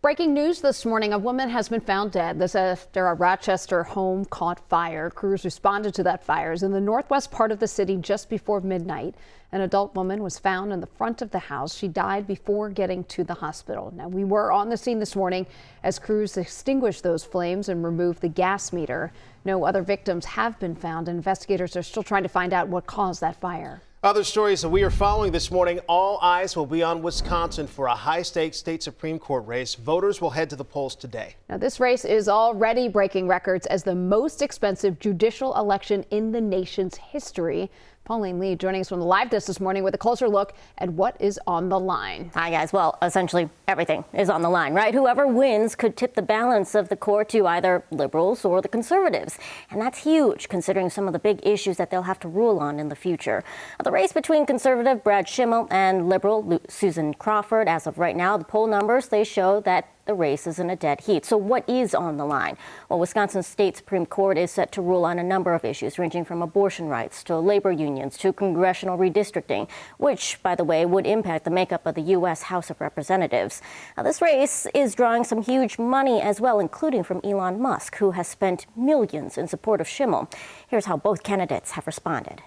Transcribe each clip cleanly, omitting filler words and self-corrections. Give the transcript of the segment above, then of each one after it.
Breaking news this morning, a woman has been found dead. This after a Rochester home caught fire. Crews responded to that fire in the northwest part of the city just before midnight. An adult woman was found in the front of the house. She died before getting to the hospital. Now, we were on the scene this morning as crews extinguished those flames and removed the gas meter. No other victims have been found. Investigators are still trying to find out what caused that fire. Other stories that we are following this morning, all eyes will be on Wisconsin for a high-stakes state Supreme Court race. Voters will head to the polls today. Now, this race is already breaking records as the most expensive judicial election in the nation's history. Pauline Lee joining us from the live desk this morning with a closer look at what is on the line. Hi, guys. Well, essentially everything is on the line, right? Whoever wins could tip the balance of the court to either liberals or the conservatives. And that's huge, considering some of the big issues that they'll have to rule on in the future. The race between conservative Brad Schimmel and liberal Susan Crawford, as of right now, the poll numbers, they show that the race is in a dead heat. So what is on the line? Well, Wisconsin State Supreme Court is set to rule on a number of issues, ranging from abortion rights to labor unions to congressional redistricting, which, by the way, would impact the makeup of the U.S. House of Representatives. Now, this race is drawing some huge money as well, including from Elon Musk, who has spent millions in support of Schimmel. Here's how both candidates have responded.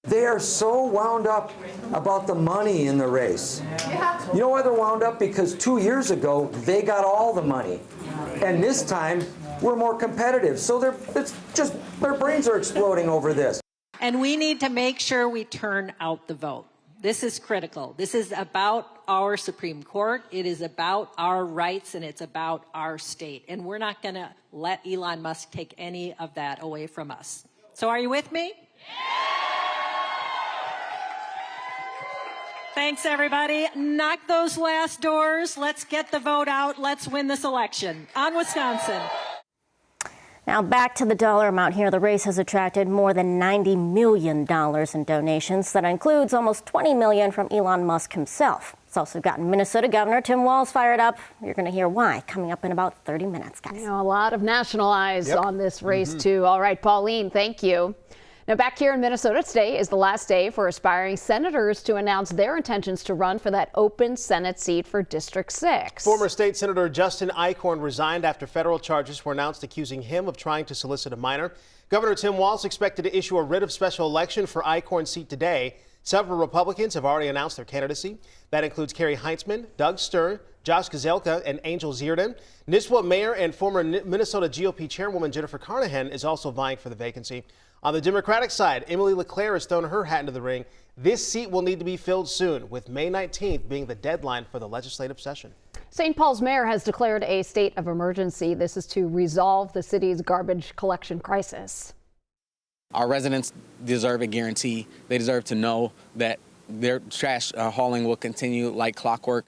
They are so wound up about the money in the race. You know why they're wound up? Because 2 years ago, they got all the money. And this time, we're more competitive. So their brains are exploding over this. And we need to make sure we turn out the vote. This is critical. This is about our Supreme Court. It is about our rights, and it's about our state. And we're not going to let Elon Musk take any of that away from us. So are you with me? Thanks, everybody. Knock those last doors. Let's get the vote out. Let's win this election. On Wisconsin. Now back to the dollar amount here. The race has attracted more than $90 million in donations. That includes almost $20 million from Elon Musk himself. It's also gotten Minnesota Governor Tim Walz fired up. You're going to hear why coming up in about 30 minutes, guys. You know, a lot of national eyes on this race, too. All right, Pauline, thank you. Now, back here in Minnesota, today is the last day for aspiring senators to announce their intentions to run for that open Senate seat for District 6. Former State Senator Justin Eichhorn resigned after federal charges were announced accusing him of trying to solicit a minor. Governor Tim Walz expected to issue a writ of special election for Eichhorn's seat today. Several Republicans have already announced their candidacy. That includes Kerry Heintzman, Doug Stern, Josh Gazelka, and Angel Zierden. Nisswa Mayor and former Minnesota GOP Chairwoman Jennifer Carnahan is also vying for the vacancy. On the Democratic side, Emily LeClaire has thrown her hat into the ring. This seat will need to be filled soon, with May 19th being the deadline for the legislative session. St. Paul's mayor has declared a state of emergency. This is to resolve the city's garbage collection crisis. Our residents deserve a guarantee. They deserve to know that their trash hauling will continue like clockwork.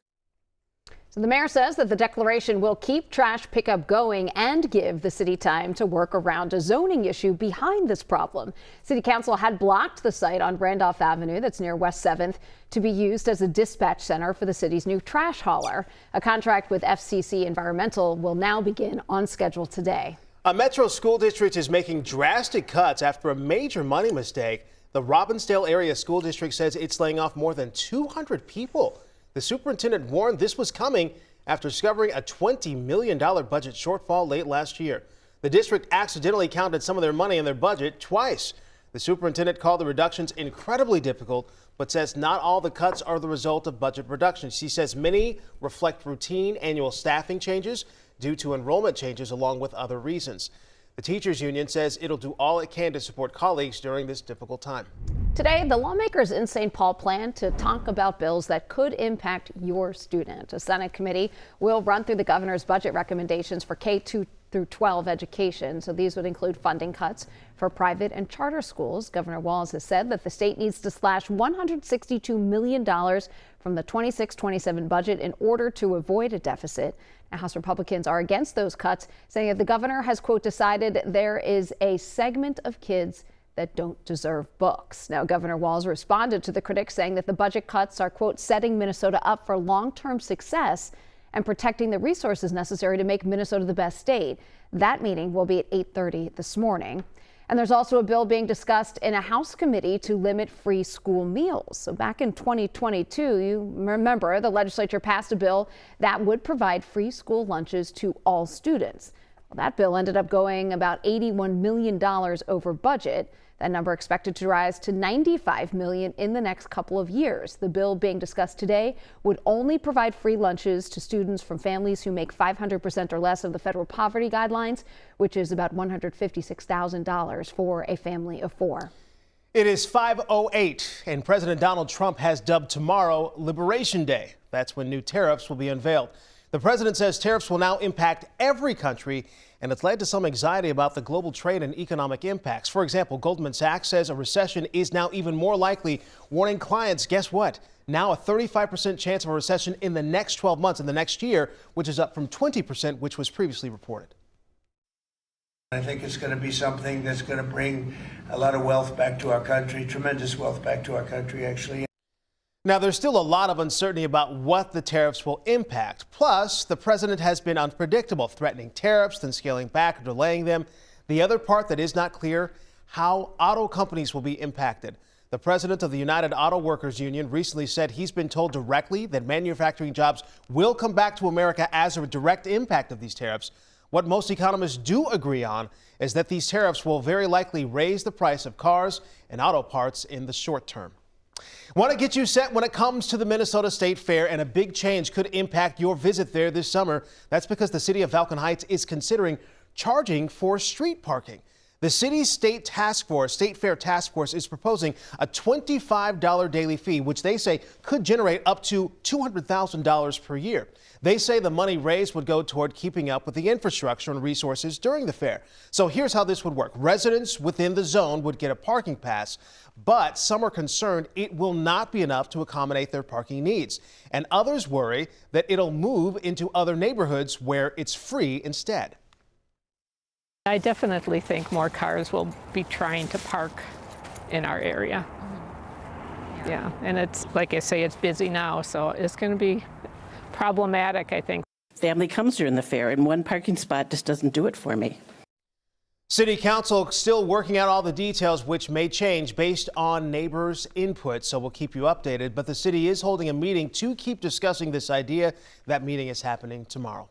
So the mayor says that the declaration will keep trash pickup going and give the city time to work around a zoning issue behind this problem. City Council had blocked the site on Randolph Avenue that's near West 7th to be used as a dispatch center for the city's new trash hauler. A contract with FCC Environmental will now begin on schedule today. A Metro school district is making drastic cuts after a major money mistake. The Robbinsdale area school district says it's laying off more than 200 people. The superintendent warned this was coming after discovering a $20 million budget shortfall late last year. The district accidentally counted some of their money in their budget twice. The superintendent called the reductions incredibly difficult, but says not all the cuts are the result of budget reductions. She says many reflect routine annual staffing changes due to enrollment changes along with other reasons. The teachers union says it'll do all it can to support colleagues during this difficult time. Today, the lawmakers in St. Paul plan to talk about bills that could impact your student. A Senate committee will run through the governor's budget recommendations for K-2 through 12 education. So these would include funding cuts for private and charter schools. Governor Walz has said that the state needs to slash $162 million from the 26-27 budget in order to avoid a deficit. Now, House Republicans are against those cuts, saying that the governor has, quote, decided there is a segment of kids that don't deserve books. Now, Governor Walz responded to the critics, saying that the budget cuts are, quote, setting Minnesota up for long-term success and protecting the resources necessary to make Minnesota the best state. That meeting will be at 8:30 this morning. And there's also a bill being discussed in a House committee to limit free school meals. So back in 2022, you remember the legislature passed a bill that would provide free school lunches to all students. Well, that bill ended up going about $81 million over budget. That number expected to rise to $95 million in the next couple of years. The bill being discussed today would only provide free lunches to students from families who make 500% or less of the federal poverty guidelines, which is about $156,000 for a family of four. It is 5:08, and President Donald Trump has dubbed tomorrow Liberation Day. That's when new tariffs will be unveiled. The president says tariffs will now impact every country, and it's led to some anxiety about the global trade and economic impacts. For example, Goldman Sachs says a recession is now even more likely, warning clients, guess what? Now a 35% chance of a recession in the next 12 months, in the next year, which is up from 20%, which was previously reported. I think it's going to be something that's going to bring a lot of wealth back to our country, tremendous wealth back to our country, actually. Now, there's still a lot of uncertainty about what the tariffs will impact. Plus, the president has been unpredictable, threatening tariffs, then scaling back or delaying them. The other part that is not clear, how auto companies will be impacted. The president of the United Auto Workers Union recently said he's been told directly that manufacturing jobs will come back to America as a direct impact of these tariffs. What most economists do agree on is that these tariffs will very likely raise the price of cars and auto parts in the short term. Want to get you set when it comes to the Minnesota State Fair, and a big change could impact your visit there this summer. That's because the city of Falcon Heights is considering charging for street parking. The city's State Fair Task Force is proposing a $25 daily fee, which they say could generate up to $200,000 per year. They say the money raised would go toward keeping up with the infrastructure and resources during the fair. So here's how this would work. Residents within the zone would get a parking pass, but some are concerned it will not be enough to accommodate their parking needs. And others worry that it'll move into other neighborhoods where it's free instead. I definitely think more cars will be trying to park in our area. Yeah, and it's, like I say, it's busy now, so it's going to be problematic, I think. Family comes during the fair, and one parking spot just doesn't do it for me. City Council still working out all the details, which may change based on neighbors' input, so we'll keep you updated. But the city is holding a meeting to keep discussing this idea. That meeting is happening tomorrow.